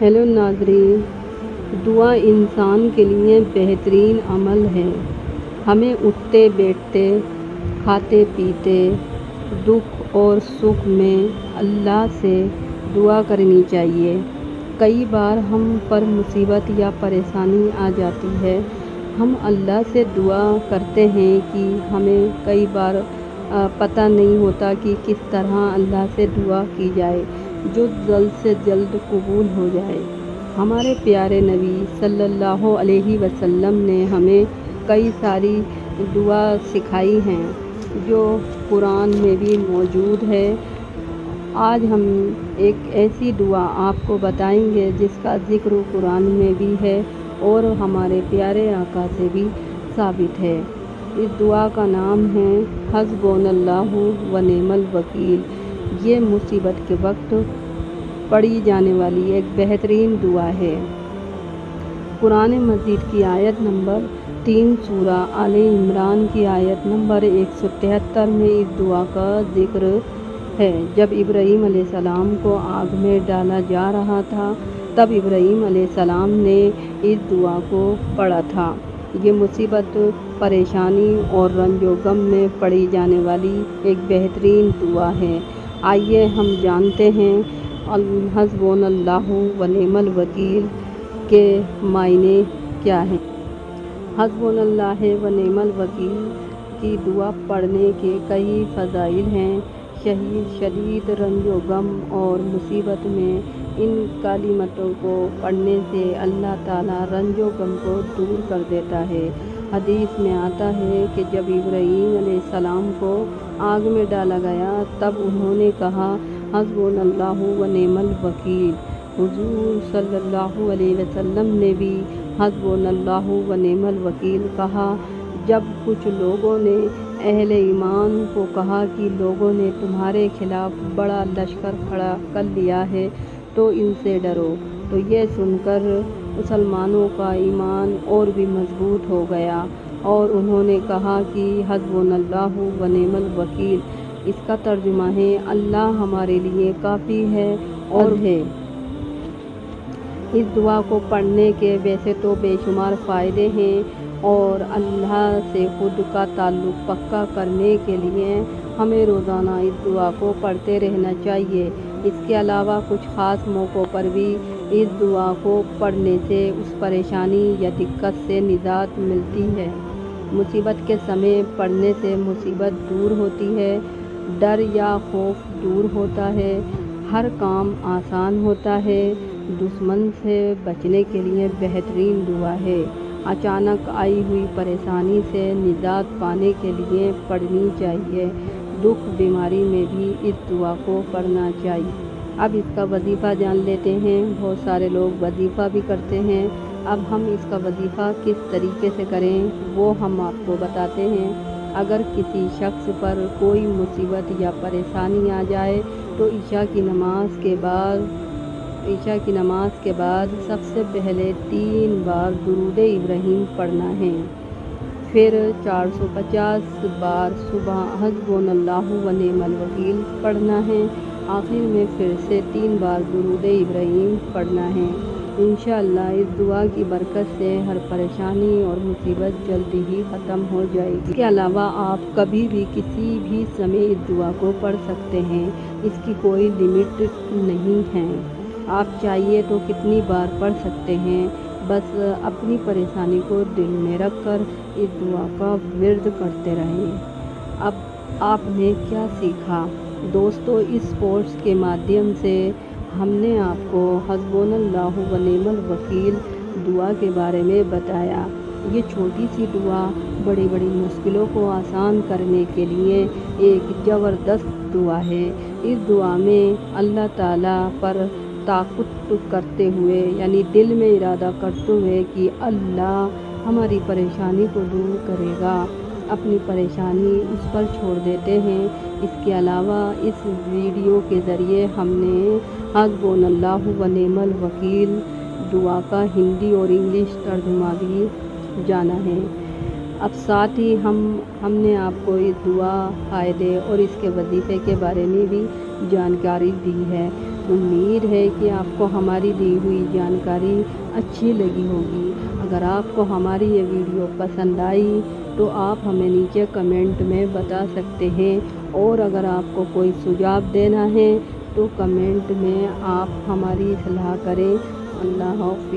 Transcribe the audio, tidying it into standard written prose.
Hello ناظرین، دعا انسان کے لیے بہترین عمل ہے۔ ہمیں اٹھتے بیٹھتے، کھاتے پیتے، دکھ اور سکھ میں اللہ سے دعا کرنی چاہیے۔ کئی بار ہم پر مصیبت یا پریشانی آ جاتی ہے، ہم اللہ سے دعا کرتے ہیں کہ ہمیں کئی بار پتہ نہیں ہوتا کہ کس طرح اللہ سے دعا کی جائے جو جلد سے جلد قبول ہو جائے۔ ہمارے پیارے نبی صلی اللہ علیہ وسلم نے ہمیں کئی ساری دعا سکھائی ہیں جو قرآن میں بھی موجود ہے۔ آج ہم ایک ایسی دعا آپ کو بتائیں گے جس کا ذکر قرآن میں بھی ہے اور ہمارے پیارے آقا سے بھی ثابت ہے۔ اس دعا کا نام ہے حسبنا اللہ و نعم الوکیل۔ یہ مصیبت کے وقت پڑھی جانے والی ایک بہترین دعا ہے۔ قرآن مجید کی آیت نمبر 3 سورہ آل عمران کی آیت نمبر 173 میں اس دعا کا ذکر ہے۔ جب ابراہیم علیہ السلام کو آگ میں ڈالا جا رہا تھا تب ابراہیم علیہ السلام نے اس دعا کو پڑھا تھا۔ یہ مصیبت، پریشانی اور رنج و غم میں پڑھی جانے والی ایک بہترین دعا ہے۔ آئیے ہم جانتے ہیں حسبنا اللہ و نعم الوکیل کے معنی کیا ہیں۔ حسبنا اللہ و نعم الوکیل کی دعا پڑھنے کے کئی فضائل ہیں۔ شدید رنج و غم اور مصیبت میں ان کلماتوں کو پڑھنے سے اللہ تعالیٰ رنج و غم کو دور کر دیتا ہے۔ حدیث میں آتا ہے کہ جب ابراہیم علیہ السلام کو آگ میں ڈالا گیا تب انہوں نے کہا حسبنا اللہ و نعم الوکیل۔ حضور صلی اللہ علیہ وسلم نے بھی حسبنا اللہ و نعم الوکیل کہا۔ جب کچھ لوگوں نے اہل ایمان کو کہا کہ لوگوں نے تمہارے خلاف بڑا لشکر کھڑا کر لیا ہے تو ان سے ڈرو، تو یہ سن کر مسلمانوں کا ایمان اور بھی مضبوط ہو گیا اور انہوں نے کہا کہ حسبنا اللہ و نعم الوکیل۔ اس کا ترجمہ ہے اللہ ہمارے لیے کافی ہے اور ہے۔ اس دعا کو پڑھنے کے ویسے تو بے شمار فائدے ہیں اور اللہ سے خود کا تعلق پکا کرنے کے لیے ہمیں روزانہ اس دعا کو پڑھتے رہنا چاہیے۔ اس کے علاوہ کچھ خاص موقعوں پر بھی اس دعا کو پڑھنے سے اس پریشانی یا دقت سے نجات ملتی ہے۔ مصیبت کے سمے پڑھنے سے مصیبت دور ہوتی ہے، ڈر یا خوف دور ہوتا ہے، ہر کام آسان ہوتا ہے۔ دشمن سے بچنے کے لیے بہترین دعا ہے۔ اچانک آئی ہوئی پریشانی سے نجات پانے کے لیے پڑھنی چاہیے۔ دکھ بیماری میں بھی اس دعا کو پڑھنا چاہیے۔ اب اس کا وظیفہ جان لیتے ہیں۔ بہت سارے لوگ وظیفہ بھی کرتے ہیں، اب ہم اس کا وظیفہ کس طریقے سے کریں وہ ہم آپ کو بتاتے ہیں۔ اگر کسی شخص پر کوئی مصیبت یا پریشانی آ جائے تو عشاء کی نماز کے بعد سب سے پہلے 3 بار درود ابراہیم پڑھنا ہے، پھر 450 بار صبح حسبنا اللہ و نعم الوکیل پڑھنا ہے، آخر میں پھر سے 3 بار درود ابراہیم پڑھنا ہے۔ انشاءاللہ اس دعا کی برکت سے ہر پریشانی اور مصیبت جلدی ہی ختم ہو جائے گی۔ اس کے علاوہ آپ کبھی بھی کسی بھی سمے اس دعا کو پڑھ سکتے ہیں، اس کی کوئی لمٹ نہیں ہے۔ آپ چاہیے تو کتنی بار پڑھ سکتے ہیں، بس اپنی پریشانی کو دل میں رکھ کر اس دعا کا ورد کرتے رہیں۔ اب آپ نے کیا سیکھا؟ دوستو، اس کورس کے مادھیم سے ہم نے آپ کو حسبنا اللہ و نعم الوکیل دعا کے بارے میں بتایا۔ یہ چھوٹی سی دعا بڑی بڑی مشکلوں کو آسان کرنے کے لیے ایک زبردست دعا ہے۔ اس دعا میں اللہ تعالیٰ پر توکل کرتے ہوئے، یعنی دل میں ارادہ کرتے ہوئے کہ اللہ ہماری پریشانی کو دور کرے گا، اپنی پریشانی اس پر چھوڑ دیتے ہیں۔ اس کے علاوہ اس ویڈیو کے ذریعے ہم نے حسبنا اللہ و نعم الوکیل دعا کا ہندی اور انگلش ترجمہ بھی جانا ہے۔ اب ساتھ ہی ہم نے آپ کو اس دعا، فائدے اور اس کے وظیفے کے بارے میں بھی جانکاری دی ہے۔ امید ہے کہ آپ کو ہماری دی ہوئی جانکاری اچھی لگی ہوگی۔ اگر آپ کو ہماری یہ ویڈیو پسند آئی تو آپ ہمیں نیچے کمنٹ میں بتا سکتے ہیں، اور اگر آپ کو کوئی سجھاؤ دینا ہے تو کمنٹ میں آپ ہماری اصلاح کریں۔ اللہ حافظ۔